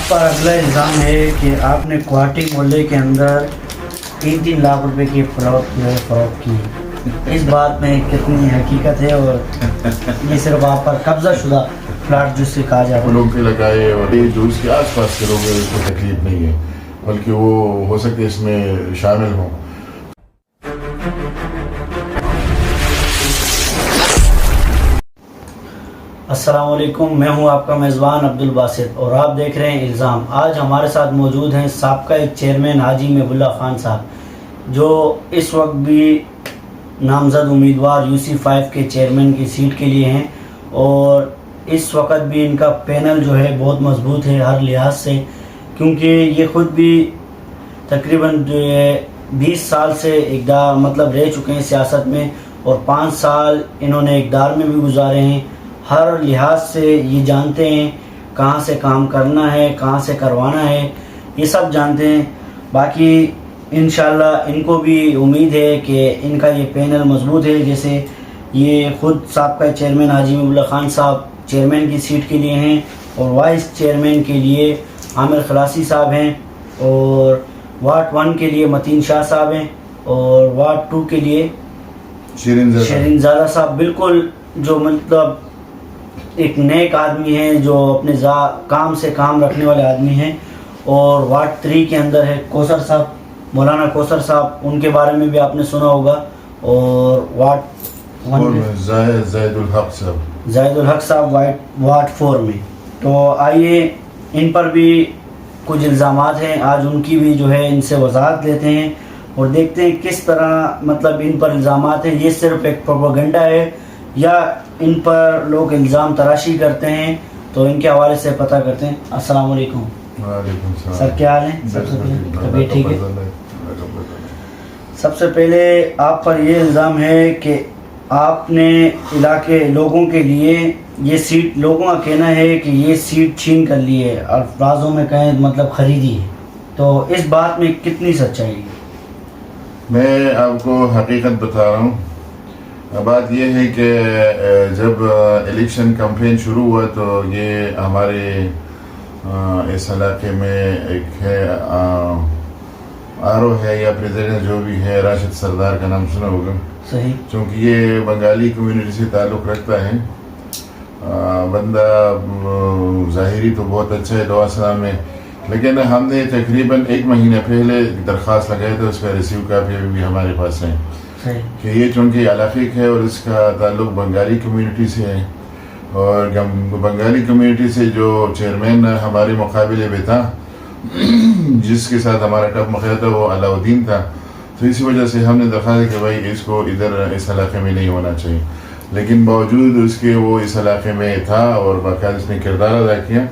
پر اگلا الزام ہے کہ آپ نے کوہاٹی محلے کے اندر 3 لاکھ روپے کی پلاٹ جو ہے فروخت کی. اس بات میں کتنی حقیقت ہے اور یہ صرف آپ پر قبضہ شدہ پلاٹ جس سے کہا جاتا ہے؟ لوگ کے لگائے اور یہ جو اس کے آس پاس کے لوگ ہیں اس کو تکلیف نہیں ہے بلکہ وہ ہو سکتے اس میں شامل ہوں. السلام علیکم، میں ہوں آپ کا میزبان عبدالباسط اور آپ دیکھ رہے ہیں الزام. آج ہمارے ساتھ موجود ہیں سابقہ چیئرمین حاجی محب اللہ خان صاحب، جو اس وقت بھی نامزد امیدوار UC5 کے چیئرمین کی سیٹ کے لیے ہیں، اور اس وقت بھی ان کا پینل جو ہے بہت مضبوط ہے ہر لحاظ سے، کیونکہ یہ خود بھی تقریباً جو ہے 20 سال سے رہ چکے ہیں سیاست میں، اور 5 سال انہوں نے اقتدار میں بھی گزارے ہیں. ہر لحاظ سے یہ جانتے ہیں کہاں سے کام کرنا ہے، کہاں سے کروانا ہے، یہ سب جانتے ہیں. باقی انشاءاللہ ان کو بھی امید ہے کہ ان کا یہ پینل مضبوط ہے. جیسے یہ خود سابقہ چیئرمین حاجی محب اللہ خان صاحب چیئرمین کی سیٹ کے لیے ہیں، اور وائس چیئرمین کے لیے عامر خلاصی صاحب ہیں، اور وارڈ 1 کے لیے متین شاہ صاحب ہیں، اور وارڈ 2 کے لیے شیرین زادہ صاحب. بالکل جو ایک نیک آدمی ہیں، جو اپنے کام سے کام رکھنے والے آدمی ہیں. اور وارڈ 3 کے اندر ہے کوثر صاحب، مولانا کوثر صاحب، ان کے بارے میں بھی آپ نے سنا ہوگا. اور وارڈ 1 میں زاہد الحق صاحب وارڈ 4 میں. تو آئیے ان پر بھی کچھ الزامات ہیں، آج ان کی بھی جو ہے ان سے وضاحت لیتے ہیں اور دیکھتے ہیں کس طرح ان پر الزامات ہیں. یہ صرف ایک پروپیگنڈا ہے یا ان پر لوگ الزام تراشی کرتے ہیں؟ تو ان کے حوالے سے پتہ کرتے ہیں. السلام علیکم. وعلیکم السلام سر، کیا حال ہے؟ سب سے پہلے طبیعت ٹھیک ہے؟ سب سے پہلے آپ پر یہ الزام ہے کہ آپ نے علاقے لوگوں کے لیے یہ سیٹ، لوگوں کا کہنا ہے کہ یہ سیٹ چھین کر لی ہے، الفاظوں میں کہیں خریدی ہے. تو اس بات میں کتنی سچائی ہے؟ میں آپ کو حقیقت بتا رہا ہوں. بات یہ ہے کہ جب الیکشن کمپین شروع ہوا تو یہ ہمارے اس علاقے میں ایک ہے RO ہے یا پریزیڈنٹ جو بھی ہے، راشد سردار کا نام سنا ہوگا. صحیح. چونکہ یہ بنگالی کمیونٹی سے تعلق رکھتا ہے. بندہ ظاہری تو بہت اچھا ہے، دعا سلام ہے، لیکن ہم نے تقریباً 1 مہینہ پہلے درخواست لگائی تو اس کا ریسیو کاپی بھی ہمارے پاس ہے کہ یہ چونکہ علاقے ہے اور اس کا تعلق بنگالی کمیونٹی سے ہے، اور بنگالی کمیونٹی سے جو چیئرمین ہمارے مقابلے میں تھا، جس کے ساتھ ہمارا ٹف مقابلہ تھا، وہ علاء الدین تھا. تو اسی وجہ سے ہم نے درخواست کہ بھائی اس کو اس علاقے میں نہیں ہونا چاہیے، لیکن باوجود اس کے وہ اس علاقے میں تھا اور باقاعدہ اس نے کردار ادا کیا.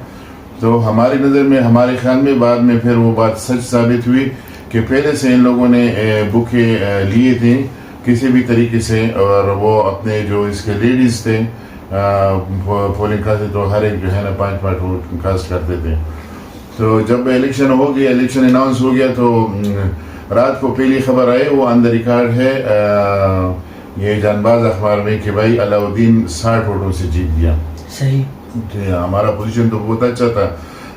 تو ہماری نظر میں، ہمارے خیال میں بعد میں پھر وہ بات سچ ثابت ہوئی کہ پہلے سے ان لوگوں نے بکے لیے تھے کسی بھی طریقے سے، اور وہ اپنے جو اس کے لیڈیز تھے پولنگ کاسٹ، تو ہر ایک جو ہے نا 5 ووٹ کاسٹ کرتے تھے. تو جب الیکشن ہو گیا، الیکشن اناؤنس ہو گیا، تو رات کو پہلی خبر آئی، وہ اندر ریکارڈ ہے یہ جانباز اخبار میں کہ بھائی علاء الدین 60 ووٹوں سے جیت گیا. صحیح. ہمارا پوزیشن تو بہت اچھا تھا،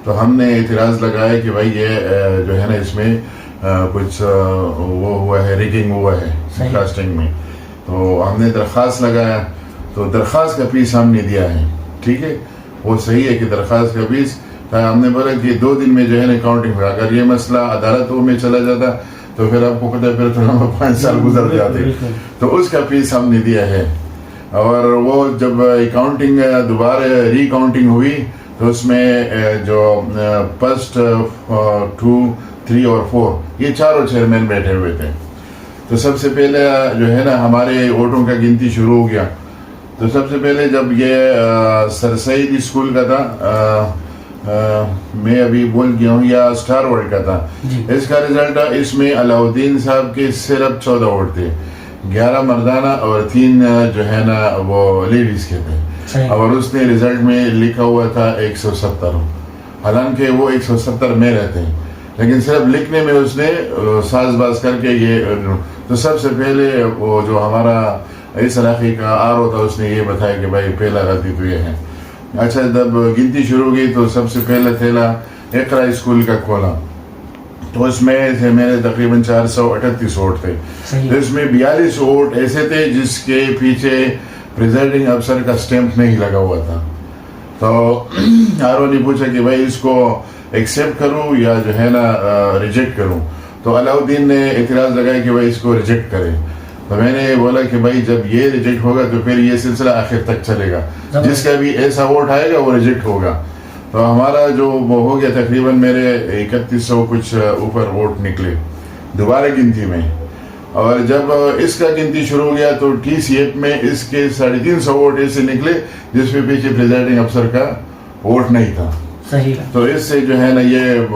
تو ہم نے اعتراض لگایا کہ بھائی یہ جو ہے نا اس میں کچھ وہ ہوا ہے، ریگنگ ہوا ہے کاسٹنگ میں. تو ہم نے درخواست لگایا، تو درخواست کا پیس ہم نے دیا ہے. ٹھیک ہے، وہ صحیح ہے کہ درخواست کا پیس ہم نے بولا کہ 2 دن میں جو ہے نا کاؤنٹنگ ہوا. اگر یہ مسئلہ عدالتوں میں چلا جاتا تو پھر آپ کو پتہ ہے پھر تو 5 سال گزر جاتے. تو اس کا پیس ہم نے دیا ہے. اور وہ جب کاؤنٹنگ دوبارہ ری کاؤنٹنگ ہوئی تو اس میں جو فرسٹ 2 3 اور 4 یہ چاروں چیئرمین بیٹھے ہوئے تھے. تو سب سے پہلے جو ہے نا ہمارے ووٹوں کا گنتی شروع ہو گیا. تو سب سے پہلے جب یہ سر سید اسکول کا تھا، میں ابھی بول گیا ہوں، یا اسٹار ورلڈ کا تھا، اس کا رزلٹ اس میں علاء الدین صاحب کے صرف 14 ووٹ تھے، 11 مردانہ اور 3 جو ہے نا وہ لیڈیز کے تھے. اور اس نے رزلٹ میں لکھا ہوا تھا 170، حالانکہ وہ 170 میں رہتے ہیں، لیکن صرف لکھنے میں اس نے ساز باز کر کے یہ. تو سب سے پہلے وہ جو ہمارا اس علاقے کا RO تھا، اس نے یہ بتایا کہ بھائی پہلا غلطی تو یہ ہے. اچھا جب گنتی شروع ہوئی تو سب سے پہلا تھیلا اقرا اسکول کا کھولا، تو اس میں تھے میرے تقریباً 438 ووٹ تھے. تو اس میں 42 ووٹ ایسے تھے جس کے پیچھے پریزائڈنگ افسر کا اسٹیمپ نہیں لگا ہوا تھا. تو آر او نے پوچھا کہ بھائی اس کو ایکسیپٹ کروں یا جو ہے نا ریجیکٹ کروں. تو علاؤدین نے اعتراض لگایا کہ بھائی اس کو ریجیکٹ کریں. تو میں نے بولا کہ بھائی جب یہ ریجیکٹ ہوگا تو پھر یہ سلسلہ آخر تک چلے گا، جس کا بھی ایسا ووٹ آئے گا وہ ریجیکٹ ہوگا. تو ہمارا جو وہ ہو گیا تقریباً میرے 3100 کچھ اوپر ووٹ نکلے دوبارہ گنتی میں. اور جب اس کا گنتی شروع ہو گیا تو ٹی سی ایف میں اس کے 350 ووٹ ایسے نکلے جس میں پیچھے پریزائڈنگ افسر کا ووٹ نہیں تھا. صحیح. تو اس سے جو ہے نا یہ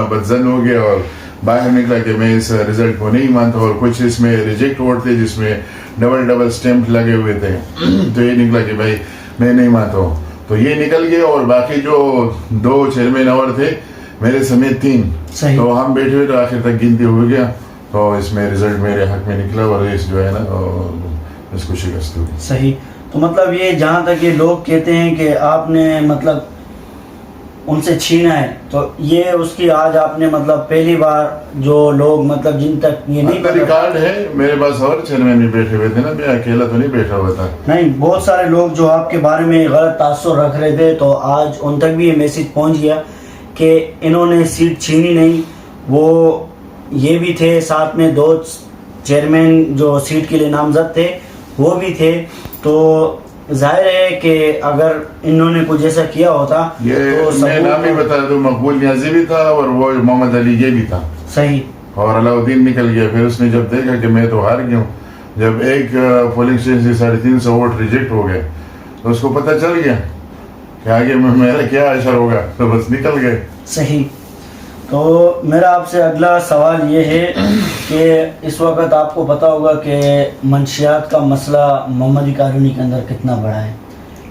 بدزن ہو گیا اور باہر نکلا کہ میں اس رزلٹ کو نہیں مانتا. اور کچھ اس میں ریجیکٹ ووٹ تھے جس میں ڈبل اسٹیمپ لگے ہوئے تھے. تو یہ نکلا کہ بھائی میں نہیں مانتا ہوں. تو یہ نکل گیا اور باقی جو 2 چیئرمین اور تھے میرے سمیت 3. تو ہم بیٹھے ہوئے تو آخر تک گنتی ہو گیا. تو اس میں رزلٹ میرے حق میں نکلا اور اس جو ہے نا اس کو شکست ہوئی. صحیح. تو مطلب یہ جہاں تک یہ لوگ کہتے ہیں کہ آپ نے مطلب ان سے چھینا ہے، تو یہ اس کی آج آپ نے مطلب پہلی بار جو لوگ مطلب جن تک یہ نہیں پتا، ریکارڈ ہے میرے پاس اور چیئرمین بھی بیٹھے ہوئے تھے نا، میں اکیلا تو نہیں بیٹھا ہوا تھا. نہیں، بہت سارے لوگ جو آپ کے بارے میں غلط تاثر رکھ رہے تھے، تو آج ان تک بھی یہ میسج پہنچ گیا کہ انہوں نے سیٹ چھینی نہیں. وہ یہ بھی تھے، ساتھ میں 2 چیئرمین جو سیٹ کے لیے نامزد تھے وہ بھی تھے. تو ظاہر ہے کہ اگر انہوں نے کچھ ایسا کیا ہوتا یہ تو میں نام ہی بتا دوں، مقبول نیازی بھی تھا اور وہ محمد علی یہ بھی تھا. صحیح. اور علاؤدین نکل گیا. پھر اس نے جب دیکھا کہ میں تو ہار گیا ہوں، جب ایک پولنگ اسٹیشن سے 350 ووٹ ریجیکٹ ہو گئے تو اس کو پتہ چل گیا کہ آگے میرا کیا اشر ہوگا، تو بس نکل گئے. صحیح. تو میرا آپ سے اگلا سوال یہ ہے کہ اس وقت آپ کو پتہ ہوگا کہ منشیات کا مسئلہ محمدی کالونی کے اندر کتنا بڑا ہے،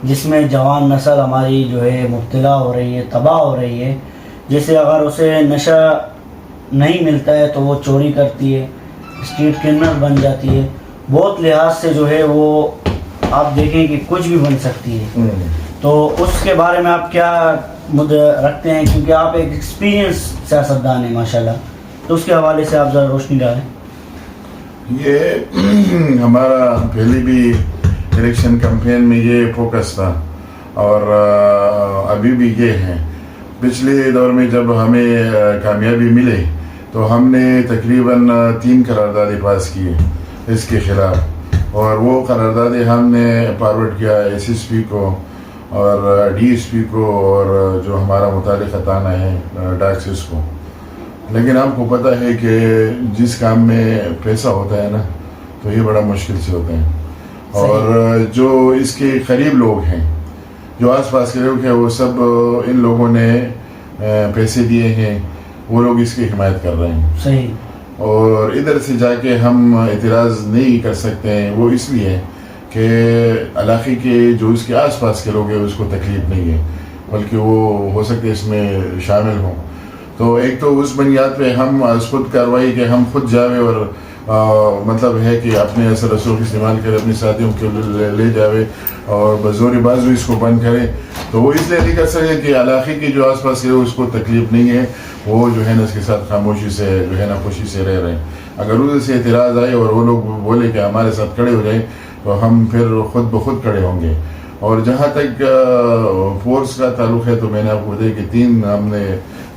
جس میں جوان نسل ہماری جو ہے مبتلا ہو رہی ہے، تباہ ہو رہی ہے. جیسے اگر اسے نشہ نہیں ملتا ہے تو وہ چوری کرتی ہے، اسٹریٹ کرمنل بن جاتی ہے. بہت لحاظ سے جو ہے وہ آپ دیکھیں کہ کچھ بھی بن سکتی ہے. تو اس کے بارے میں آپ کیا رکھتے ہیں، کیونکہ آپ ایک ایکسپیرینس سیاستدان ہیں ماشاءاللہ، تو اس کے حوالے سے آپ ذرا روشنی ڈالیں. یہ ہمارا پہلے بھی الیکشن کمپین میں یہ فوکس تھا اور ابھی بھی یہ ہے. پچھلے دور میں جب ہمیں کامیابی ملی تو ہم نے تقریباً 3 قراردادیں پاس کیے اس کے خلاف. اور وہ قراردادیں ہم نے فارورڈ کیا ایس ایس پی کو اور ڈی ایس پی کو اور جو ہمارا متعلقہ تھانہ ہے ڈاکسس کو. لیکن آپ کو پتہ ہے کہ جس کام میں پیسہ ہوتا ہے نا تو یہ بڑا مشکل سے ہوتا ہے. اور جو اس کے قریب لوگ ہیں، جو آس پاس کے لوگ ہیں، وہ سب ان لوگوں نے پیسے دیے ہیں، وہ لوگ اس کی حمایت کر رہے ہیں. صحیح. اور ادھر سے جا کے ہم اعتراض نہیں کر سکتے ہیں. وہ اس لیے کہ علاقے کے جو اس کے آس پاس کے لوگ ہیں اس کو تکلیف نہیں ہے، بلکہ وہ ہو سکتے اس میں شامل ہوں. تو ایک تو اس بنیاد پہ ہم خود کارروائی کہ ہم خود جاوے اور مطلب ہے کہ اپنے اثر رسوخ استعمال کرے، اپنے ساتھیوں کے لے جاوے اور بزور بازو اس کو بند کرے. تو وہ اس لیے نہیں کر سکے کہ علاقے کے جو آس پاس کے لوگ اس کو تکلیف نہیں ہے، وہ جو ہے نا اس کے ساتھ خاموشی سے جو ہے نا خوشی سے رہ رہے ہیں. اگر ادھر سے اعتراض آئے اور وہ لوگ بولے کہ ہمارے ساتھ کھڑے ہو جائیں تو ہم پھر خود بخود کھڑے ہوں گے. اور جہاں تک فورس کا تعلق ہے تو میں نے آپ کو بتایا کہ 3 ہم نے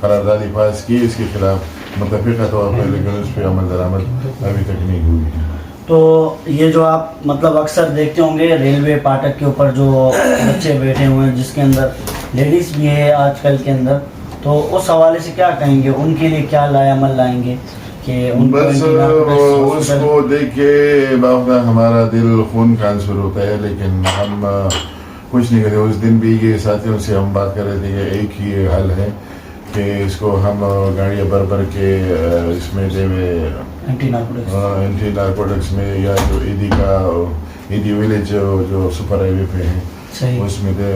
قراردادی پاس کی اس کے خلاف متفقہ طور پر، لیکن اس پہ عمل درآمد ابھی تک نہیں ہوئی ہے. تو یہ جو آپ مطلب اکثر دیکھتے ہوں گے ریلوے پاٹک کے اوپر جو بچے بیٹھے ہوئے ہیں، جس کے اندر لیڈیز بھی ہے آج کل کے اندر، تو اس حوالے سے کیا کہیں گے؟ ان کے لیے کیا لائے عمل لائیں گے کہ ان بس اس کو دیکھ کے باوقع ہمارا دل خون کا عنصر ہوتا ہے، لیکن ہم کچھ نہیں کرتے. اس دن بھی یہ ساتھیوں سے ہم بات کر رہے تھے کہ ایک ہی حل ہے کہ اس کو ہم گاڑیاں بھر کے اس میں دے اینٹی نارکوٹکس میں، یا جو ایدی ویلیج جو سپر ہائی وے پہ ہے اس میں دے.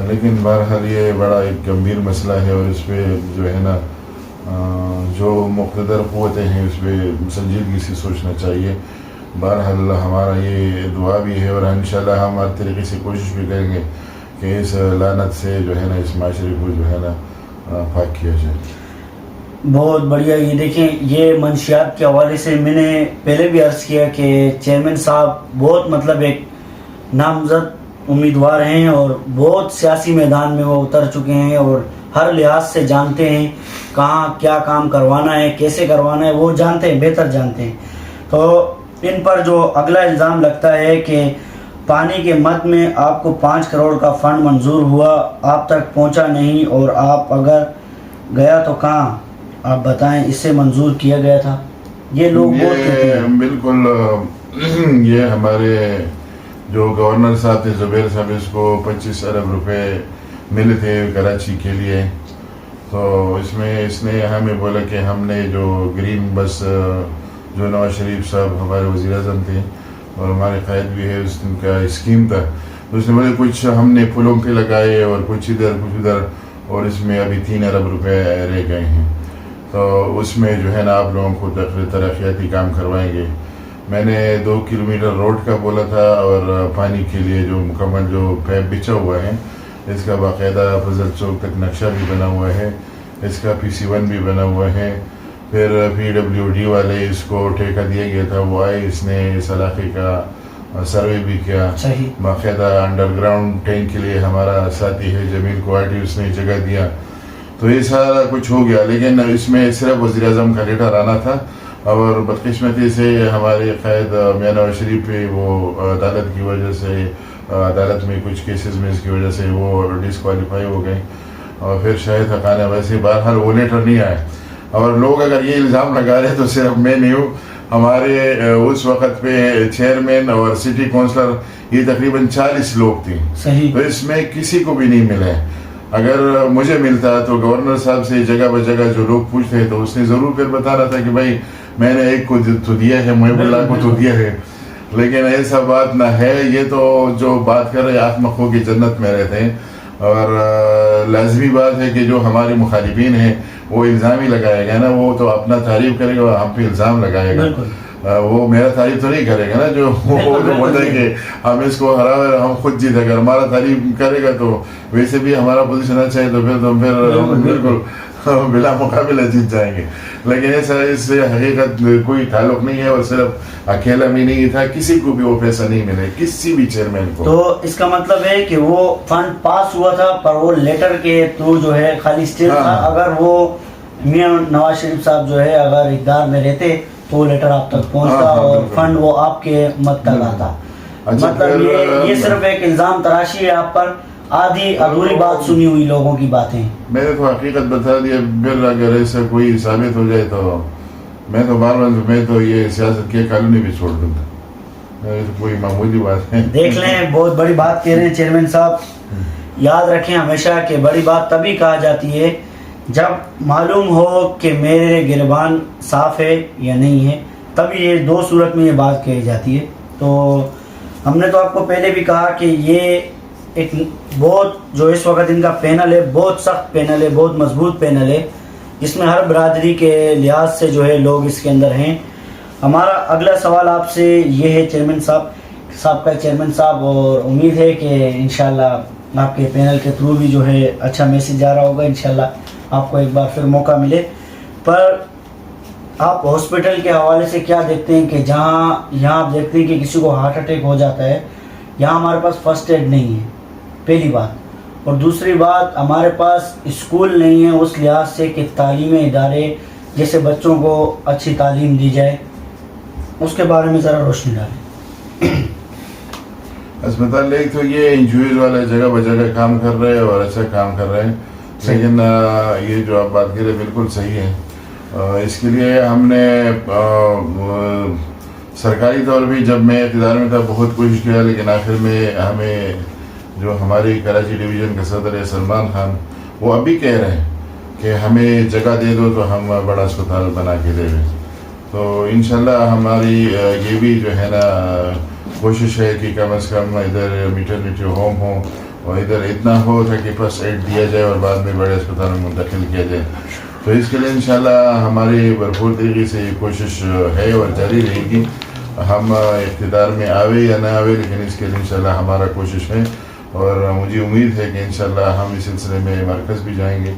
لیکن بہرحال یہ بڑا ایک گمبھیر مسئلہ ہے اور اس پہ جو ہے نا جو مقتدر قوتیں ہیں اس پہ سنجیدگی سے سوچنا چاہیے. بہرحال ہمارا یہ دعا بھی ہے اور انشاءاللہ ہم ہر طریقے سے کوشش بھی کریں گے کہ اس لعنت سے جو ہے نا اس معاشرے کو جو ہے نا پاک کیا جائے. بہت بڑھیا. یہ دیکھیں یہ منشیات کے حوالے سے میں نے پہلے بھی عرض کیا کہ چیئرمین صاحب بہت مطلب ایک نامزد امیدوار ہیں اور بہت سیاسی میدان میں وہ اتر چکے ہیں اور ہر لحاظ سے جانتے ہیں کہاں کیا کام کروانا ہے, کیسے کروانا ہے, وہ جانتے ہیں, بہتر جانتے ہیں. تو ان پر جو اگلا الزام لگتا ہے کہ پانی کے مد میں آپ کو 5 کروڑ کا فنڈ منظور ہوا, آپ تک پہنچا نہیں, اور آپ اگر گیا تو کہاں, آپ بتائیں اس سے منظور کیا گیا تھا. یہ لوگ بہت کہتے ہیں. بالکل یہ ہمارے جو گورنر صاحب تھے زبیر صاحب, اس کو 25 ارب روپے ملے تھے کراچی کے لیے. تو اس میں اس نے ہمیں بولا کہ ہم نے جو گرین بس جو نواز شریف صاحب ہمارے وزیر اعظم تھے اور ہمارے قائد بھی ہے, اس کا اسکیم تھا, تو اس نے بولے کچھ ہم نے پلوں پہ لگائے اور کچھ ادھر, اور اس میں ابھی 3 ارب روپے رہ گئے ہیں. تو اس میں جو ہے نا آپ لوگوں کو ترقیاتی کام کروائیں گے. میں نے 2 کلومیٹر روڈ کا بولا تھا, اور پانی کے لیے جو مکمل جو پیپ بچھا ہوا ہے اس کا باقاعدہ فضل چوک تک نقشہ بھی بنا ہوا ہے, اس کا PC1 بھی بنا ہوا ہے. پھر PWD والے اس کو ٹھیکہ دیا گیا تھا, وہ آئے, اس نے اس علاقے کا سروے بھی کیا. باقاعدہ انڈر گراؤنڈ ٹینک کے لیے ہمارا ساتھی ہے جمیل کوارٹی, اس نے جگہ دیا. تو یہ سارا کچھ ہو گیا, لیکن اس میں صرف وزیر اعظم کا لیٹر آنا تھا, اور بدقسمتی سے ہمارے قائد میاں نواز شریف پہ وہ عدالت کی وجہ سے, عدالت میں کچھ کیسز میں اس کی وجہ سے وہ ڈسکوالیفائی ہو گئے, اور پھر شاید حقانہ ویسے بہرحال وہ لیٹر نہیں آئے. اور لوگ اگر یہ الزام لگا رہے تو صرف میں نہیں ہوں, ہمارے اس وقت پہ چیئرمین اور سٹی کونسلر یہ تقریباً 40 لوگ تھے. تو اس میں کسی کو بھی نہیں ملے. اگر مجھے ملتا تو گورنر صاحب سے جگہ بجگہ جو لوگ پوچھتے تو اس نے ضرور پھر بتا رہا تھا کہ بھائی میں نے ایک کو تو دیا ہے, محب اللہ کو تو دیا ہے. لیکن ایسا بات نہ ہے. یہ تو جو بات کر رہے احمقوں کی جنت میں رہتے ہیں, اور لازمی بات ہے کہ جو ہمارے مخالفین ہیں وہ الزام ہی لگائے گا نا, وہ تو اپنا تعریف کرے گا اور ہم پہ الزام لگائے گا. وہ میرا تعریف تو نہیں کرے گا نا, جو بولتا ہے کہ ہم اس کو ہرا ہم خود جیتے. اگر ہمارا تعریف کرے گا تو ویسے بھی ہمارا پوزیشن اچھا ہے, تو پھر بالکل بلا مقابلہ جیت جائیں گے. لیکن ایسا اس سے حقیقت کوئی تعلق نہیں ہے, اور صرف اکیلا بھی نہیں تھا, کسی کو بھی وہ پیسہ نہیں ملے, کسی بھی چیئرمین کو. تو اس کا مطلب ہے کہ وہ فنڈ پاس ہوا تھا, پر وہ لیٹر کے تھرو جو ہے خالی اسٹیٹ تھا. اگر وہ میاں نواز شریف صاحب جو ہے اگر اقتدار میں رہتے تو وہ لیٹر آپ تک پہنچتا, اور فنڈ وہ آپ کے مد تک آتا. مطلب یہ صرف ایک الزام تراشی ہے آپ پر, آدھی ادھوری بات سنی ہوئی لوگوں کی باتیں. میں نے تو حقیقت بتا دیا. پھر اگر ایسا کوئی ثابت ہو جائے تو میں تو میں تو یہ سیاست کی کالونی بھی چھوڑ دوں گا. کوئی معمولی بات ہے. دیکھ لیں بہت بڑی بات کہہ رہے ہیں چیئرمین صاحب. یاد رکھیں ہمیشہ کہ بڑی بات تبھی کہا جاتی ہے جب معلوم ہو کہ میرے گربان صاف ہے یا نہیں ہے, تبھی یہ 2 صورت میں یہ بات کہی جاتی ہے. تو ہم نے تو آپ کو پہلے بھی کہا کہ یہ ایک بہت جو اس وقت ان کا پینل ہے بہت سخت پینل ہے, بہت مضبوط پینل ہے, جس میں ہر برادری کے لحاظ سے جو ہے لوگ اس کے اندر ہیں. ہمارا اگلا سوال آپ سے یہ ہے چیئرمین صاحب کا چیئرمین صاحب, اور امید ہے کہ انشاءاللہ آپ کے پینل کے تھرو بھی جو ہے اچھا میسیج جا رہا ہوگا, انشاءاللہ آپ کو ایک بار پھر موقع ملے. پر آپ ہاسپٹل کے حوالے سے کیا دیکھتے ہیں کہ یہاں آپ دیکھتے ہیں کہ کسی کو ہارٹ اٹیک ہو جاتا ہے, یہاں ہمارے پاس فرسٹ ایڈ نہیں ہے, پہلی بات. اور دوسری بات ہمارے پاس اسکول نہیں ہے اس لحاظ سے کہ تعلیمی ادارے جیسے بچوں کو اچھی تعلیم دی جائے, اس کے بارے میں ذرا روشنی ڈالیں. اسپتال ایک تو یہ انجوریز والا جگہ بجگہ کام کر رہے ہیں اور اچھا کام کر رہے ہیں, لیکن یہ جو آپ بات کر رہے ہیں بالکل صحیح ہے. اس کے لیے ہم نے سرکاری طور پہ جب میں اقتدار میں تھا بہت کوشش کیا, لیکن آخر میں ہمیں جو ہماری کراچی ڈویژن کا صدر ہے سلمان خان, وہ ابھی کہہ رہے ہیں کہ ہمیں جگہ دے دو تو ہم بڑا اسپتال بنا کے دے دیں. تو انشاءاللہ ہماری یہ بھی جو ہے نا کوشش ہے کہ کم از کم ادھر میٹرنیٹی ہوم ہو, اور ادھر اتنا ہو تھا کہ فرسٹ ایڈ دیا جائے اور بعد میں بڑے اسپتال میں منتقل کیا جائے. تو اس کے لیے انشاءاللہ ہماری بھرپور طریقے سے یہ کوشش ہے اور جاری رہے گی. ہم اقتدار میں آوے یا نہ آوے, لیکن اس کے لیے انشاءاللہ ہمارا کوشش ہے. اور مجھے امید ہے کہ انشاءاللہ ہم اس سلسلے میں مرکز بھی جائیں گے.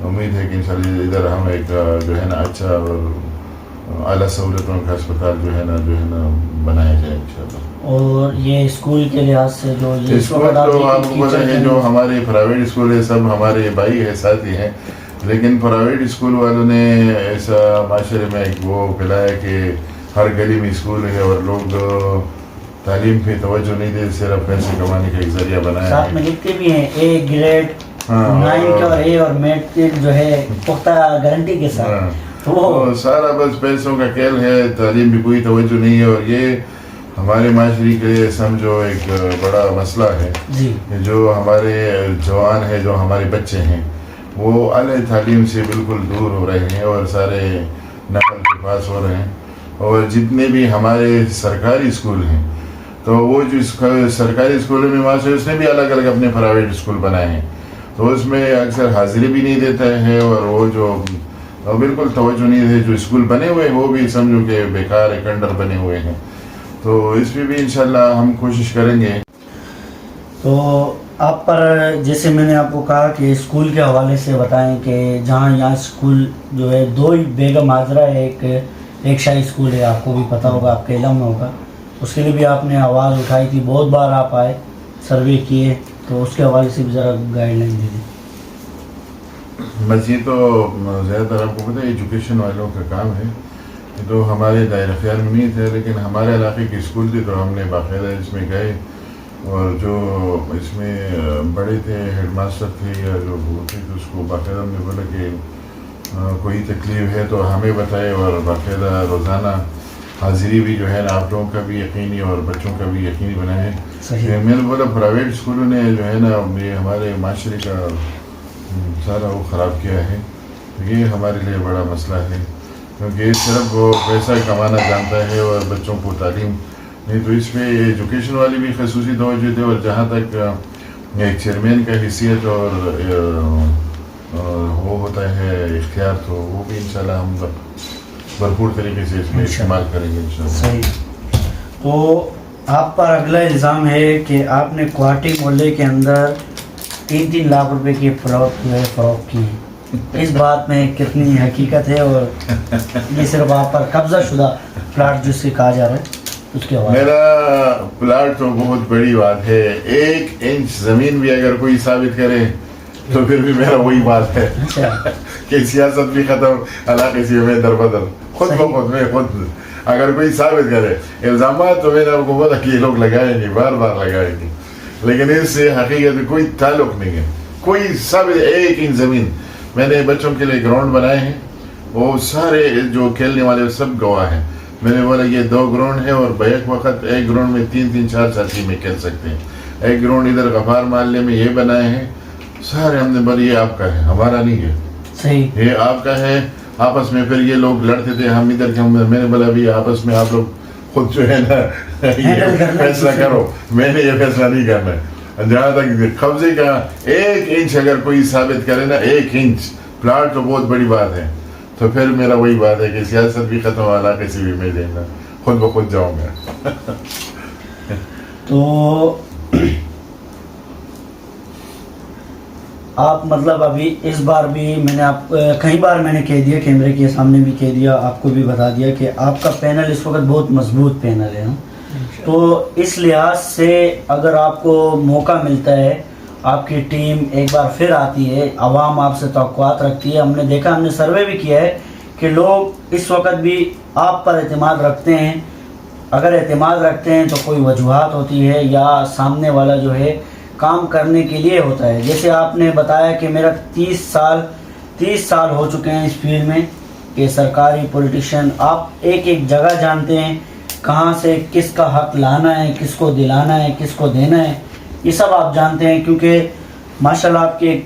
امید ہے کہ انشاءاللہ ادھر ہم ایک جو ہے نا اچھا اور اعلیٰ سہولتوں کا اسپتال جو ہے نا بنایا جائے انشاءاللہ. اور یہ اسکول کے لحاظ سے جو اسکول تو آپ کو پتہ ہے جو ہمارے پرائیویٹ اسکول ہے سب ہمارے بھائی ہے ساتھی ہیں, لیکن پرائیویٹ اسکول والوں نے ایسا معاشرے میں ایک وہ پھیلایا کہ ہر گلی میں اسکول ہے اور لوگ تعلیم پہ توجہ نہیں دے, صرف پیسے کمانے کا ایک ذریعہ بنایا ساتھ میں لکھتے بھی ہیں اے گریڈ 9 کا اور اے اور میٹرک جو ہے پختہ گارنٹی کے ساتھ. تو سارا بس پیسوں کا کھیل ہے, تعلیم بھی کوئی توجہ نہیں ہے. اور یہ ہمارے معاشرے کے لیے سمجھو ایک بڑا مسئلہ ہے جی. جو ہمارے جوان ہیں, جو ہمارے بچے ہیں, وہ اعلی تعلیم سے بالکل دور ہو رہے ہیں اور سارے نقل کے پاس ہو رہے ہیں. اور جتنے بھی ہمارے سرکاری اسکول ہیں تو وہ جو سرکاری اسکولوں میں وہاں سے اس نے بھی الگ الگ اپنے پرائیویٹ اسکول بنائے ہیں, تو اس میں اکثر حاضری بھی نہیں دیتا ہے اور وہ جو بالکل توجہ نہیں ہے. جو اسکول بنے ہوئے ہیں وہ بھی سمجھو کہ بیکار ہے, کنڈر بنے ہوئے ہیں. تو اس میں بھی انشاءاللہ ہم کوشش کریں گے. تو آپ پر جیسے میں نے آپ کو کہا کہ اسکول کے حوالے سے بتائیں کہ یہاں اسکول جو ہے 2 بیگم حاضرہ ہے, ایک شاہی اسکول ہے, آپ کو بھی پتہ ہوگا, آپ کے علم میں ہوگا. اس کے لیے بھی آپ نے آواز اٹھائی تھی, بہت بار آپ آئے, سروے کیے, تو اس کے حوالے سے بھی ذرا گائیڈ لائن دے دیں. بس یہ تو زیادہ تر آپ کو پتہ ہے ایجوکیشن والوں کا کام ہے, تو ہمارے دائرہ خیال میں نہیں تھے, لیکن ہمارے علاقے کے اسکول تھے تو ہم نے باقاعدہ اس میں گئے. اور جو اس میں بڑے تھے, ہیڈ ماسٹر تھے یا جو وہ تھے, تو اس کو باقاعدہ ہم نے بولا کہ کوئی تکلیف ہے تو ہمیں بتائے, اور باقاعدہ روزانہ حاضری بھی جو ہے نا آپ لوگوں کا بھی یقینی اور بچوں کا بھی یقینی بنائے. میں نے بولا پرائیویٹ اسکولوں نے جو ہے نا یہ ہمارے معاشرے کا سارا وہ خراب کیا ہے. یہ ہمارے لیے بڑا مسئلہ ہے, کیونکہ صرف وہ پیسہ کمانا جانتا ہے اور بچوں کو تعلیم نہیں. تو اس میں ایجوکیشن والی بھی خصوصی توجہ دے. اور جہاں تک ایک چیئرمین کا حیثیت اور وہ ہوتا ہے اختیار, تو وہ بھی انشاءاللہ ہم بھرپور طریقے سے اس میں استعمال کریں گے انشاءاللہ. صحیح. تو آپ پر اگلا الزام ہے کہ آپ نے کوہاٹی محلے کے اندر 3 لاکھ روپے کی فروخت کی ہیں. اس بات میں کتنی حقیقت ہے, اور یہ صرف آپ پر قبضہ شدہ پلاٹ جس سے کہا جا رہا ہے اس کے حوالے؟ میرا پلاٹ تو بہت بڑی بات ہے, 1 انچ زمین بھی اگر کوئی ثابت کرے تو پھر بھی میرا وہی بات ہے کہ سیاست بھی ختم, علاقے سے میں در بدر خود بخود میں خود اگر کوئی ثابت کرے. الزامات تو میں نے آپ کو بولا کہ یہ لوگ لگائیں گے, بار بار لگائیں گے, لیکن اس سے حقیقت میں کوئی تعلق نہیں ہے. کوئی ثابت 1 انچ زمین. میں نے بچوں کے لیے گراؤنڈ بنائے ہیں, وہ سارے جو کھیلنے والے سب گواہ ہیں. میں نے بولا یہ 2 گراؤنڈ ہیں اور بیک وقت ایک گراؤنڈ میں 3 4 ساتھی میں کھیل سکتے ہیں. ایک گراؤنڈ ادھر غفار محلے میں یہ بنائے ہیں سارے. ہم نے بولا یہ آپ کا ہے, ہمارا نہیں ہے. صحیح, یہ آپ کا ہے. آپس میں پھر یہ لوگ لڑتے تھے, ہم ادھر کے. میں نے بولا ابھی آپس میں آپ لوگ خود جو ہے نا فیصلہ کرو, میں نے یہ فیصلہ نہیں کرنا ہے. جہاں تک قبضے کا 1 انچ اگر کوئی ثابت کرے نا, 1 انچ پلاٹ تو بہت بڑی بات ہے. تو پھر میرا وہی بات ہے کہ سیاست بھی ختم ہو, علاقے سے بھی میں دینا خود بخود جاؤں گا. تو آپ مطلب ابھی اس بار بھی میں نے آپ کئی بار میں نے کہہ دیا, کیمرے کے سامنے بھی کہہ دیا, آپ کو بھی بتا دیا کہ آپ کا پینل اس وقت بہت مضبوط پینل ہے. تو اس لحاظ سے اگر آپ کو موقع ملتا ہے, آپ کی ٹیم ایک بار پھر آتی ہے, عوام آپ سے توقعات رکھتی ہے. ہم نے دیکھا, ہم نے سروے بھی کیا ہے کہ لوگ اس وقت بھی آپ پر اعتماد رکھتے ہیں. اگر اعتماد رکھتے ہیں تو کوئی وجوہات ہوتی ہے یا سامنے والا جو ہے کام کرنے کے لیے ہوتا ہے. جیسے آپ نے بتایا کہ میرا 30 سال ہو چکے ہیں اس فیلڈ میں, کہ سرکاری پولیٹیشین آپ ایک جگہ جانتے ہیں, کہاں سے کس کا حق لانا ہے, کس کو دلانا ہے, کس کو دینا ہے, یہ سب آپ جانتے ہیں. کیونکہ ماشاءاللہ آپ کے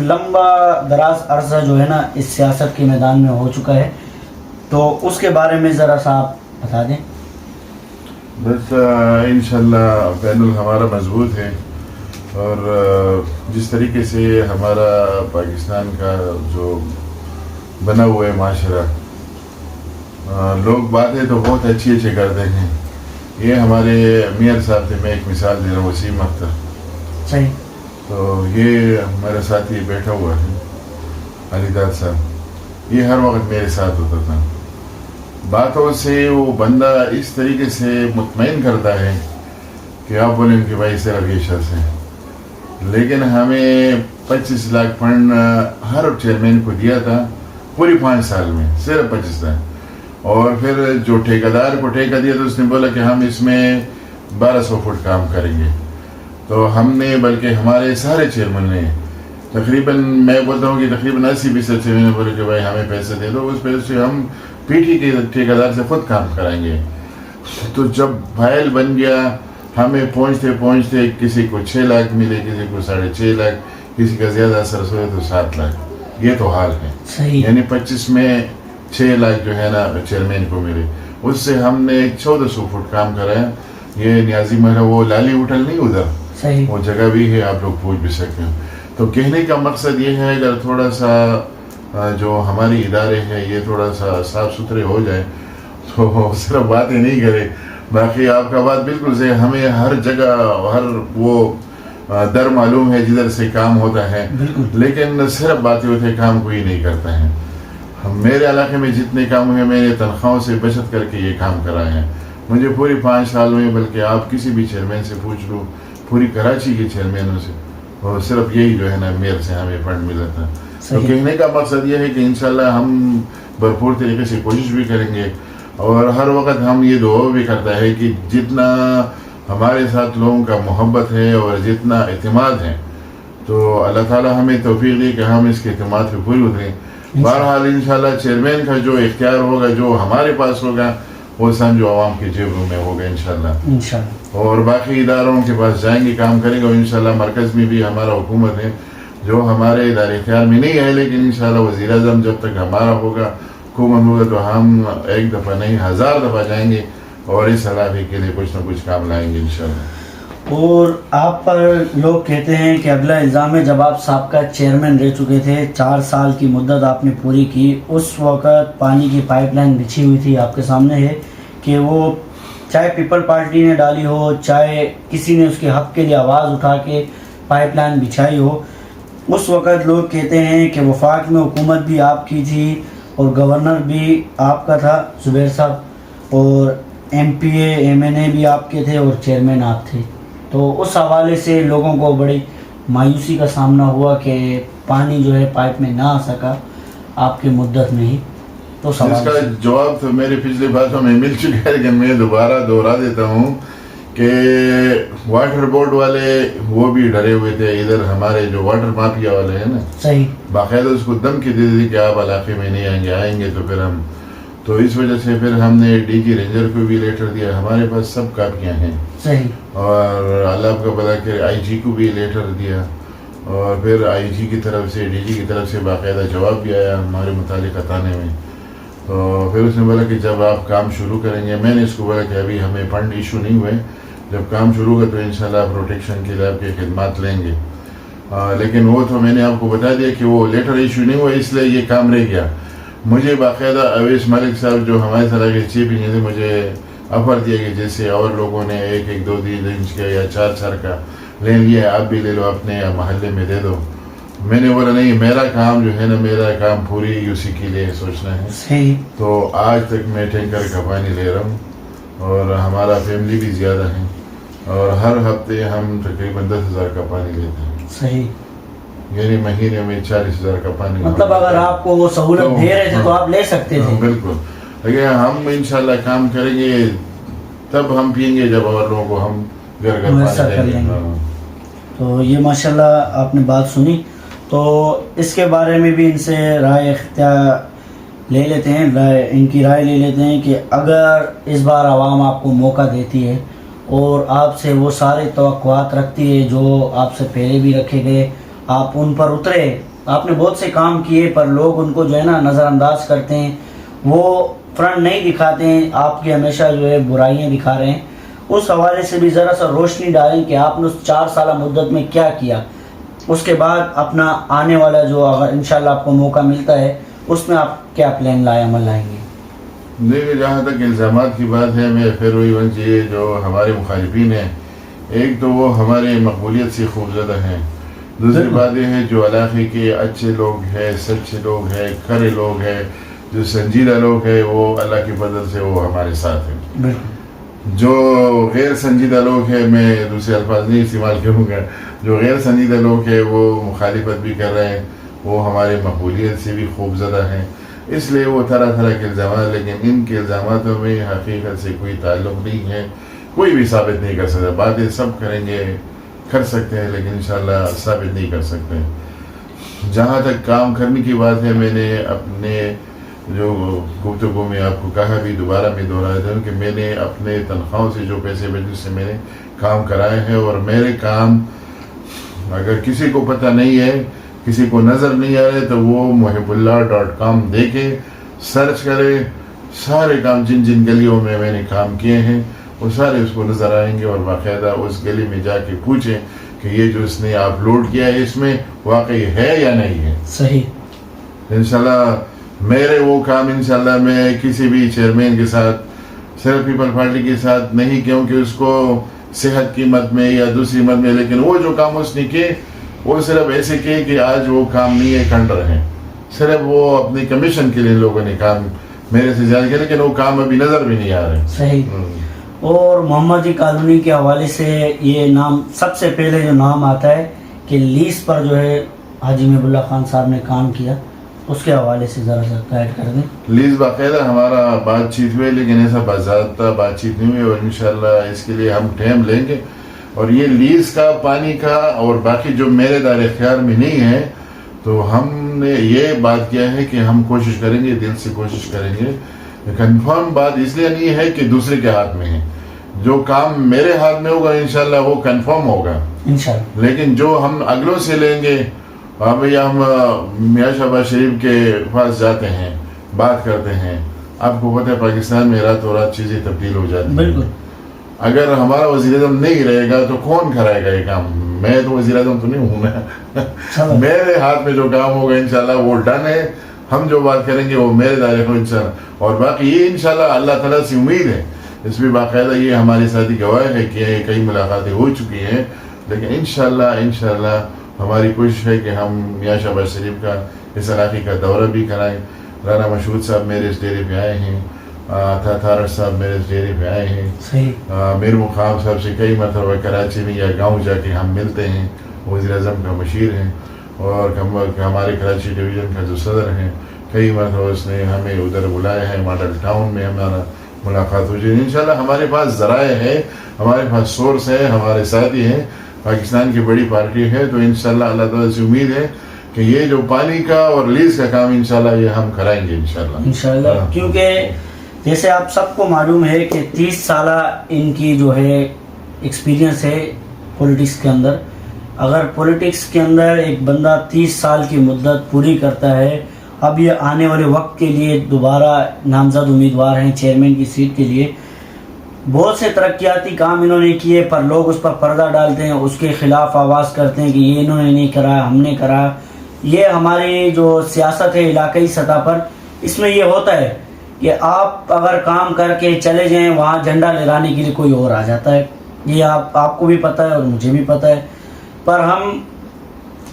لمبا دراز عرصہ جو ہے نا اس سیاست کے میدان میں ہو چکا ہے. تو اس کے بارے میں ذرا سا آپ بتا دیں. بس انشاءاللہ پینل ہمارا مضبوط ہے, اور جس طریقے سے ہمارا پاکستان کا جو بنا ہوا ہے معاشرہ, لوگ باتیں تو بہت اچھی کرتے ہیں. یہ ہمارے میئر صاحب تھے, میں ایک مثال دے رہا ہوں, وسیم اختر. صحیح. تو یہ ہمارے ساتھ یہ بیٹھا ہوا ہے علی داد صاحب، یہ ہر وقت میرے ساتھ ہوتا تھا. باتوں سے وہ بندہ اس طریقے سے مطمئن کرتا ہے کہ آپ بولیں کہ بھائی صرف یہ شخص ہے. لیکن ہمیں 25 لاکھ فنڈ ہر چیئرمین کو دیا تھا پوری 5 سال میں، صرف 25 لاکھ. اور پھر جو ٹھیکیدار کو ٹھیکہ دیا تو اس نے بولا کہ ہم اس میں 1200 فٹ کام کریں گے. تو ہم نے، بلکہ ہمارے سارے چیئرمین نے تقریباً، میں بولتا ہوں کہ تقریباً 80% چیئرمین نے بولے کہ بھائی ہمیں پیسے دے دو، اس پیسے سے ہم پی ٹی کے ٹھیکیدار سے خود کام کرائیں گے. تو جب فائل بن گیا، ہمیں پہنچتے پہنچتے کسی کو 6 لاکھ ملے، کسی کو 6.5 لاکھ، کسی کا زیادہ اثر ہوئے تو 7 لاکھ. یہ تو حال ہے. یعنی 25 میں 6 لاکھ جو ہے نا چیئرمین کو ملے. اس سے ہم نے 1400 فٹ کام کرایا. یہ نیازی محرہ وہ لالی ہوٹل نہیں ادھر، وہ جگہ بھی ہے، آپ لوگ پوچھ بھی سکتے ہیں. تو کہنے کا مقصد یہ ہے اگر تھوڑا سا جو ہماری ادارے ہیں یہ تھوڑا سا صاف ستھرے ہو جائے تو صرف باتیں نہیں کرے. باقی آپ کا بات بالکل صحیح. ہمیں ہر جگہ ہر وہ در معلوم ہے جدھر سے کام ہوتا ہے، لیکن صرف باتیں ہوتے ہیں، کام کوئی نہیں کرتا ہے. میرے علاقے میں جتنے کام ہوئے میں نے تنخواہوں سے بچت کر کے یہ کام کرائے ہیں. مجھے پوری 5 سال میں، بلکہ آپ کسی بھی چیئرمین سے پوچھ لو، پوری کراچی کے چیئرمینوں سے، اور صرف یہی جو ہے نا میئر سے ہمیں فنڈ ملا تھا. تو کہنے کا مقصد یہ ہے کہ انشاءاللہ ہم بھرپور طریقے سے کوشش بھی کریں گے. اور ہر وقت ہم یہ دعا بھی کرتا ہے کہ جتنا ہمارے ساتھ لوگوں کا محبت ہے اور جتنا اعتماد ہے، تو اللہ تعالیٰ ہمیں توفیق دے کہ ہم اس کے اعتماد پہ پوری اتریں. بہرحال انشاءاللہ چیئرمین کا جو اختیار ہوگا، جو ہمارے پاس ہوگا، وہ سمجھو عوام کے جیبوں میں ہوگا انشاءاللہ. اور باقی اداروں کے پاس جائیں گے، کام کریں گے. اور انشاءاللہ مرکز میں بھی ہمارا حکومت ہے جو ہمارے ادارے اختیار میں نہیں ہے، لیکن انشاءاللہ وزیر اعظم جب تک ہمارا ہوگا، حکومت ہوگا، تو ہم 1 دفعہ نہیں 1000 دفعہ جائیں گے اور اس علاقے کے لیے کچھ نہ کچھ کام لائیں گے انشاءاللہ. اور آپ پر لوگ کہتے ہیں کہ اگلا الزام ہے، جب آپ سابقہ چیئرمین رہ چکے تھے، 4 سال کی مدت آپ نے پوری کی، اس وقت پانی کی پائپ لائن بچھی ہوئی تھی. آپ کے سامنے ہے کہ وہ چاہے پیپل پارٹی نے ڈالی ہو، چاہے کسی نے اس کے حق کے لیے آواز اٹھا کے پائپ لائن بچھائی ہو. اس وقت لوگ کہتے ہیں کہ وفاق میں حکومت بھی آپ کی تھی اور گورنر بھی آپ کا تھا زبیر صاحب، اور M P A M N A بھی آپ کے تھے اور چیئرمین آپ تھے. تو اس حوالے سے لوگوں کو بڑی مایوسی کا سامنا ہوا کہ پانی جو ہے پائپ میں نہ آ سکا آپ کی مدت میں ہی. تو اس کا جواب تو میرے پچھلے باتوں میں مل چکا ہے، لیکن میں دوبارہ دوہرا دیتا ہوں کہ واٹر بورڈ والے وہ بھی ڈرے ہوئے تھے. ادھر ہمارے جو واٹر مافیا والے ہیں نا، صحیح باقاعدہ اس کو دھمکی دے دی کہ آپ علاقے میں نہیں آئیں گے، آئیں گے تو پھر ہم، تو اس وجہ سے پھر ہم نے ڈی جی رینجر کو بھی لیٹر دیا. ہمارے پاس سب کاپیاں ہیں. صحیح. اور اللہ آپ کا پتا کہ آئی جی کو بھی لیٹر دیا، اور پھر آئی جی کی طرف سے، ڈی جی کی طرف سے باقاعدہ جواب بھی آیا ہمارے متعلقہ تانے میں. تو پھر اس نے بولا کہ جب آپ کام شروع کریں گے، میں نے اس کو بولا کہ ابھی ہمیں فنڈ ایشو نہیں ہوئے، جب کام شروع ہوگا تو انشاءاللہ پروٹیکشن کے لیے آپ کی خدمات لیں گے. لیکن وہ تو میں نے آپ کو بتا دیا کہ وہ لیٹر ایشو نہیں ہوا، اس لیے یہ کام رہ گیا. مجھے باقاعدہ اویس ملک صاحب جو ہمارے طرح کے چیف انجینئر، مجھے آفر دیا کہ جیسے اور لوگوں نے 1-2 انچ کا یا 4 کا لے لیا، آپ بھی لے لو، اپنے محلے میں دے دو. میں نے بولا نہیں، میرا کام جو ہے نا، میرا کام پوری یو سی کے لیے سوچنا ہے. صحیح. تو آج تک میں ٹینکر کا پانی لے رہا ہوں، اور ہمارا فیملی بھی زیادہ ہے، اور ہر ہفتے ہم تقریباً 10,000 کا پانی لیتے ہیں. صحیح. یعنی مہینے میں 40,000 کا پانی. مطلب اگر آپ کو وہ سہولت دے رہے تھے تو آپ لے سکتے تھے. بالکل. اگر ہم انشاءاللہ کام کریں گے تب ہم پئیں گے، جب اور لوگوں کو ہم گھر پانی دیں گے. تو یہ ماشاءاللہ آپ نے بات سنی. تو اس کے بارے میں بھی ان سے رائے اختیار لے لیتے ہیں، ان کی رائے لے لیتے ہیں کہ اگر اس بار عوام آپ کو موقع دیتی ہے اور آپ سے وہ سارے توقعات رکھتی ہے جو آپ سے پہلے بھی رکھے گئے، آپ ان پر اترے، آپ نے بہت سے کام کیے پر لوگ ان کو جو ہے نا نظر انداز کرتے ہیں، وہ فرنٹ نہیں دکھاتے ہیں، آپ کی ہمیشہ جو ہے برائیاں دکھا رہے ہیں. اس حوالے سے بھی ذرا سا روشنی ڈالیں کہ آپ نے اس 4 سالہ مدت میں کیا کیا. اس کے بعد اپنا آنے والا جو اگر انشاءاللہ آپ کو موقع ملتا ہے اس میں آپ کیا پلان عمل لائیں گے؟ نہیں، جہاں تک الزامات کی بات ہے، میں پھر وہی یہ جو ہمارے مخالفین ہیں ایک تو وہ ہمارے مقبولیت سے خوفزدہ ہیں، دوسری بات یہ ہے جو علاقے کے اچھے لوگ ہیں، سچے لوگ ہیں، کھرے لوگ ہیں، جو سنجیدہ لوگ ہیں، وہ اللہ کی فضل سے وہ ہمارے ساتھ ہیں۔ جو غیر سنجیدہ لوگ ہیں، میں دوسرے الفاظ نہیں استعمال کروں گا، جو غیر سنجیدہ لوگ ہیں وہ مخالفت بھی کر رہے ہیں، وہ ہمارے مقبولیت سے بھی خوفزدہ ہیں، اس لیے وہ طرح طرح کے الزامات، لیکن ان کے الزاماتوں میں حقیقت سے کوئی تعلق نہیں ہے، کوئی بھی ثابت نہیں کر سکتا۔ باتیں سب کریں گے، کر سکتے ہیں، لیکن انشاءاللہ ثابت نہیں کر سکتے۔ جہاں تک کام کرنے کی بات ہے، میں نے اپنے جو گفتگو میں آپ کو کہا بھی، دوبارہ میں دوہرا دوں کہ میں نے اپنے تنخواہوں سے جو پیسے بچے سے میں نے کام کرائے ہیں، اور میرے کام اگر کسی کو پتہ نہیں ہے، کسی کو نظر نہیں آ رہے، تو وہ muhibbullah.com دے کے سرچ کرے، سارے کام جن جن گلیوں میں میں نے کام کیے ہیں وہ سارے اس کو نظر آئیں گے، اور باقاعدہ اس گلی میں جا کے پوچھیں کہ یہ جو اس نے اپلوڈ کیا ہے اس میں واقعی ہے یا نہیں ہے۔ صحیح۔ انشاءاللہ میرے وہ کام انشاءاللہ میں کسی بھی چیئرمین کے ساتھ، صرف پیپل پارٹی کے ساتھ نہیں، کیونکہ اس کو صحت کی مد میں یا دوسری مد میں، لیکن وہ جو کام اس نے کیے وہ صرف ایسے کیے کہ آج وہ کام نہیں ہے، کنڈر ہیں، صرف وہ اپنی کمیشن کے لیے لوگوں نے کام میرے سے زیادہ کیا، لیکن وہ کام ابھی نظر بھی نہیں آ رہے۔ صحیح۔ اور محمدی کالونی کے حوالے سے یہ نام سب سے پہلے جو نام آتا ہے کہ لیز پر جو ہے حاجی محب اللہ خان صاحب نے کام کیا، اس کے حوالے سے ذرا سا گائیڈ کر دیں۔ لیز باقاعدہ ہمارا بات چیت ہوئے، لیکن ایسا باضابطہ بات چیت نہیں ہوئی، اور انشاءاللہ اس کے لیے ہم ٹائم لیں گے، اور یہ لیز کا، پانی کا اور باقی جو میرے دار اختیار میں نہیں ہے، تو ہم نے یہ بات کیا ہے کہ ہم کوشش کریں گے، دل سے کوشش کریں گے۔ کنفرم بات اس لیے نہیں ہے کہ دوسرے کے ہاتھ میں ہے، جو کام میرے ہاتھ میں ہوگا انشاءاللہ وہ کنفرم ہوگا انشاءاللہ، لیکن جو ہم اگلوں سے لیں گے، ابھی ہم میاں شہباز شریف کے پاس جاتے ہیں، بات کرتے ہیں، آپ کو پتہ ہے پاکستان میں راتوں رات چیزیں تبدیل ہو جاتی ہیں۔ بالکل۔ اگر ہمارا وزیر اعظم نہیں رہے گا تو کون کرائے گا یہ کام؟ میں تو وزیر اعظم تو نہیں ہوں نا، میرے ہاتھ میں جو کام ہوگا انشاءاللہ وہ ڈن ہے، ہم جو بات کریں گے وہ میرے دائرے کو انشاءاللہ، اور باقی یہ انشاءاللہ اللہ تعالیٰ سے امید ہے، اس میں باقاعدہ یہ ہمارے ساتھی گواہ ہے کہ کئی ملاقاتیں ہو چکی ہیں، لیکن انشاءاللہ ہماری کوشش ہے کہ ہم میاں شہباز شریف کا اس علاقے کا دورہ بھی کرائیں۔ رانا مشہود صاحب میرے اس ڈیرے پہ آئے ہیں، تھارش صاحب میرے اس ڈیرے پہ آئے ہیں، میر مقام صاحب سے کئی مرتبہ کراچی میں یا گاؤں جا کے ہم ملتے ہیں، وزیر اعظم کا مشیر ہیں، اور ہمارے کراچی ڈویژن کا جو صدر ہیں، کئی مرتبہ اس نے ہمیں ادھر بلایا ہے، ماڈل ٹاؤن میں ہمارا ملاقات ہو جائے۔ انشاءاللہ ہمارے پاس ذرائع ہے، ہمارے پاس سورس ہے، ہمارے ساتھی ہیں، پاکستان کی بڑی پارٹی ہے، تو انشاءاللہ اللہ تعالیٰ سے امید ہے کہ یہ جو پانی کا اور لیز کا کام انشاءاللہ یہ ہم کرائیں گے انشاءاللہ، کیونکہ جیسے آپ سب کو معلوم ہے کہ 30 سالہ ان کی جو ہے ایکسپیرینس ہے پولیٹکس کے اندر۔ اگر پولیٹکس کے اندر ایک بندہ 30 سال کی مدت پوری کرتا ہے، اب یہ آنے والے وقت کے لیے دوبارہ نامزد امیدوار ہیں چیئرمین کی سیٹ کے لیے، بہت سے ترقیاتی کام انہوں نے کیے، پر لوگ اس پر پردہ ڈالتے ہیں، اس کے خلاف آواز کرتے ہیں کہ یہ انہوں نے نہیں کرا، ہم نے کرا۔ یہ ہماری جو سیاست ہے علاقائی سطح پر، اس میں یہ ہوتا ہے کہ آپ اگر کام کر کے چلے جائیں، وہاں جھنڈا لہرانے کے لیے کوئی اور آ جاتا ہے، یہ آپ کو بھی پتہ ہے اور مجھے بھی پتہ ہے۔ پر ہم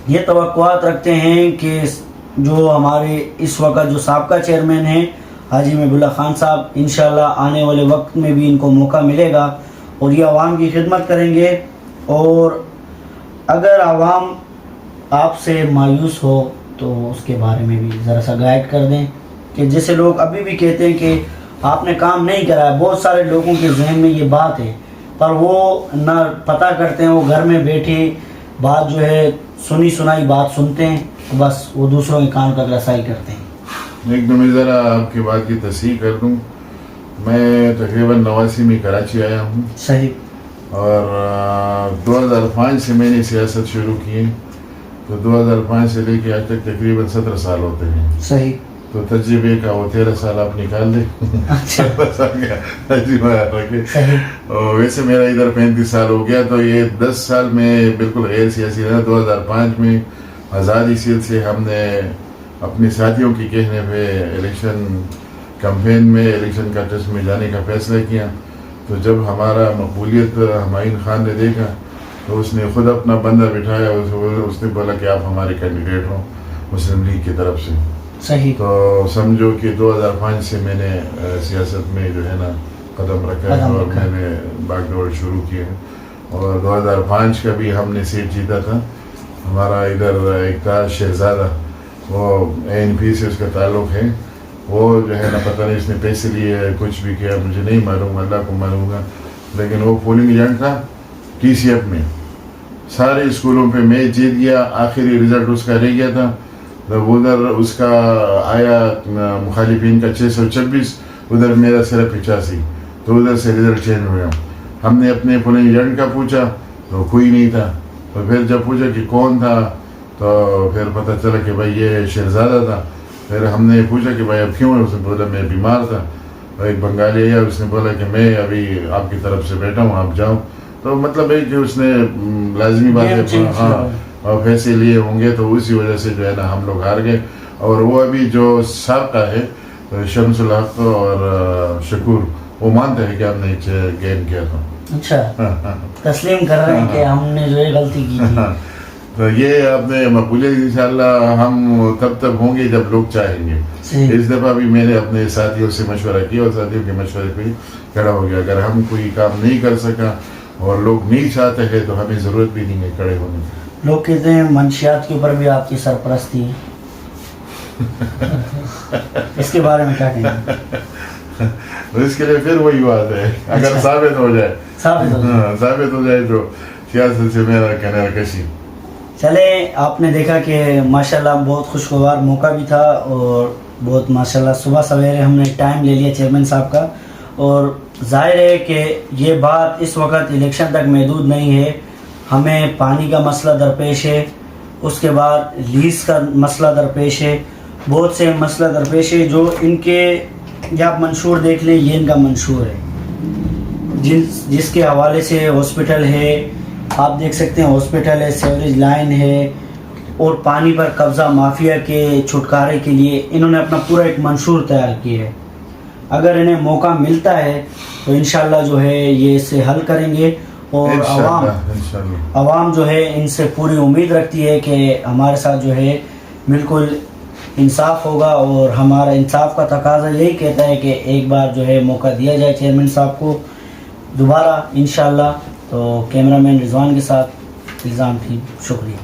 یہ توقعات رکھتے ہیں کہ جو ہمارے اس وقت جو سابقہ چیئرمین ہیں حاجی محب اللہ خان صاحب، انشاءاللہ آنے والے وقت میں بھی ان کو موقع ملے گا اور یہ عوام کی خدمت کریں گے۔ اور اگر عوام آپ سے مایوس ہو تو اس کے بارے میں بھی ذرا سا گائیڈ کر دیں، کہ جیسے لوگ ابھی بھی کہتے ہیں کہ آپ نے کام نہیں کرایا، بہت سارے لوگوں کے ذہن میں یہ بات ہے، پر وہ نہ پتہ کرتے ہیں، وہ گھر میں بیٹھے بات جو ہے سنی سنائی بات سنتے ہیں، بس وہ دوسروں کے کان تک رسائی کرتے ہیں۔ ایک دم ذرا آپ کی بات کی تصحیح کر دوں، میں تقریباً 89 میں کراچی آیا ہوں، صحیح، اور 2005 سے میں نے سیاست شروع کی، تو 2005 سے لے کے آج تک تقریباً 17 سال ہوتے ہیں۔ صحیح، تو تجربے کا وہ 13 سال آپ نکال دیں، ویسے میرا ادھر 35 سال ہو گیا، تو یہ 10 سال میں بالکل غیر سیاسی رہا۔ 2005 میں آزادی سیل سے ہم نے اپنے ساتھیوں کے کہنے پہ الیکشن کمپین میں، الیکشن کنٹیسٹ میں جانے کا فیصلہ کیا، تو جب ہمارا مقبولیت ہمایون خان نے دیکھا تو اس نے خود اپنا بندہ بٹھایا, اس نے بولا کہ آپ ہمارے کینڈیڈیٹ ہوں مسلم لیگ کی طرف سے. صحیح. تو سمجھو کہ 2005 سے میں نے سیاست میں جو ہے نا قدم رکھا ہے اور میں نے باغ دوڑ شروع کی ہے. اور 2005 کا بھی ہم نے سیٹ جیتا تھا. ہمارا ادھر ایک تھا شہزادہ, وہ ANP سے اس کا تعلق ہے, وہ جو ہے نا پتہ نہیں اس نے پیسے لیے کچھ بھی کیا, مجھے نہیں معلوم, اللہ کو معلوم ہے, لیکن وہ پولنگ ایجنٹ تھا TCF میں. سارے اسکولوں پہ میں جیت گیا, آخری رزلٹ اس کا رہ گیا تھا. جب ادھر اس کا آیا مخالفین کا 626, ادھر میرا صرف 85, تو ادھر سے رزلٹ چینج ہو گیا. ہم نے اپنے پولنگ ایجنٹ کا پوچھا تو کوئی نہیں تھا. تو پھر جب پوچھا کہ کون تھا تو پھر پتہ چلا کہ بھائی یہ شہزادہ تھا. پھر ہم نے پوچھا کہ بھائی اب کیوں ہے؟ اس نے بولا میں بیمار تھا. ایک بنگالی آیا, اس نے بولا کہ میں ابھی آپ کی طرف سے بیٹھا ہوں, آپ جاؤ. تو مطلب ہے کہ اس نے لازمی بات ہے ہاں پیسے لیے ہوں گے, تو اسی وجہ سے جو ہے نا ہم لوگ ہار گئے. اور وہ ابھی جو سابقہ ہے شمس الحق اور شکور, وہ مانتے ہیں کہ ہم نے گیم کیا تھا. اچھا, تسلیم کر رہے ہیں کہ ہم نے جو ہے غلطی کی تھی. تو یہ اپنے مقبولیت انشاءاللہ ہم تب تک ہوں گے جب لوگ چاہیں گے. اس دفعہ بھی میں نے اپنے ساتھیوں سے مشورہ کیا اور ساتھیوں کے مشورے پہ کھڑا ہو گیا. اگر ہم کوئی کام نہیں کر سکا اور لوگ نہیں چاہتے ہیں تو ہمیں ضرورت بھی نہیں ہے کھڑے ہونے کی. لوگ کہتے ہیں منشیات کے اوپر بھی آپ کی سرپرستی ہے, اس کے بارے میں کیا کہیں گے؟ اس کے لیے پھر وہی بات ہے, اگر ثابت ہو جائے تو سیاست سے میرا کنارہ کشی. چلے, آپ نے دیکھا کہ ماشاءاللہ بہت خوشگوار موقع بھی تھا اور بہت ماشاءاللہ صبح سویرے ہم نے ٹائم لے لیا چیئرمین صاحب کا. اور ظاہر ہے کہ یہ بات اس وقت الیکشن تک محدود نہیں ہے. ہمیں پانی کا مسئلہ درپیش ہے, اس کے بعد لیز کا مسئلہ درپیش ہے, بہت سے مسئلہ درپیش ہے جو ان کے, یا آپ منشور دیکھ لیں, یہ ان کا منشور ہے جس کے حوالے سے ہاسپٹل ہے, آپ دیکھ سکتے ہیں ہاسپٹل ہے, سیوریج لائن ہے, اور پانی پر قبضہ مافیا کے چھٹکارے کے لیے انہوں نے اپنا پورا ایک منشور تیار کیا ہے. اگر انہیں موقع ملتا ہے تو انشاءاللہ جو ہے یہ اسے حل کریں گے. اور عوام جو ہے ان سے پوری امید رکھتی ہے کہ ہمارے ساتھ جو ہے بالکل انصاف ہوگا, اور ہمارا انصاف کا تقاضا یہی کہتا ہے کہ ایک بار جو ہے موقع دیا جائے چیئرمین صاحب کو دوبارہ انشاءاللہ. تو کیمرہ مین رضوان کے ساتھ الزام تھی. شکریہ.